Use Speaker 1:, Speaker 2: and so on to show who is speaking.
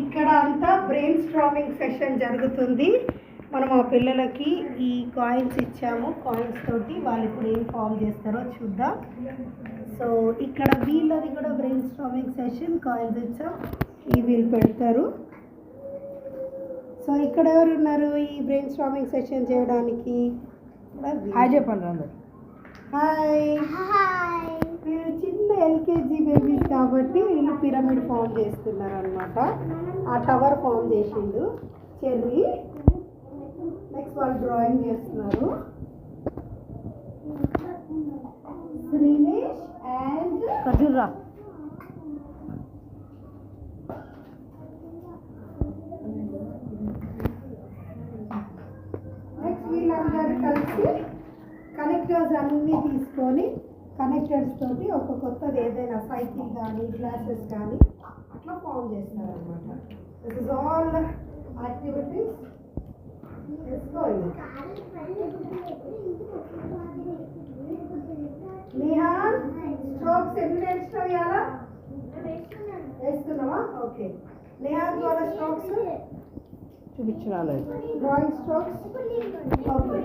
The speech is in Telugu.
Speaker 1: ఇక్కడ అంతా బ్రెయిన్ స్ట్రామింగ్ సెషన్ జరుగుతుంది. మనం ఆ పిల్లలకి ఈ కాయిన్స్ ఇచ్చాము. కాయిన్స్ తోటి వాళ్ళు ఇప్పుడు ఏం ఫామ్ చేస్తారో చూద్దాం. సో ఇక్కడ వీళ్ళది కూడా బ్రెయిన్ స్ట్రామింగ్ సెషన్. కాయిన్స్ ఇచ్చాం, ఈ వీళ్ళు పెడతారు. సో ఇక్కడ ఎవరు ఉన్నారు ఈ బ్రెయిన్ స్ట్రామింగ్ సెషన్ చేయడానికి?
Speaker 2: హాయ్ చెప్పండి అందరు.
Speaker 1: హాయ్. వీళ్ళు చిన్న ఎల్కేజీ బేబీస్ కాబట్టి వీళ్ళు పిరమిడ్ ఫామ్ చేస్తున్నారు అనమాట. ఆ టవర్ ఫామ్ చేసిండు చెర్రీ. నెక్స్ట్ వాళ్ళు డ్రాయింగ్ చేస్తున్నారు. శ్రీనేష్ అండ్
Speaker 2: ఖర్జూరా.
Speaker 1: నెక్స్ట్ వీళ్ళందరూ కలిసి కనెక్టర్స్ అన్నీ తీసుకొని కనెక్టర్స్ తోటి ఒక కొత్తది ఏదైనా సైకిల్ కానీ గ్లాసెస్ కానీ అట్లా ఫామ్ చేస్తారు అనమాట. This is all activities is going. Nihan strokes ఎన్ని నేర్చుకున్నావు ఇవాళ? వేస్తున్నావా? ఓకే. నిహాన్ వాళ్ళ స్ట్రోక్స్
Speaker 2: చూపించరాలేదు.
Speaker 1: Drawing strokes. ఓకే.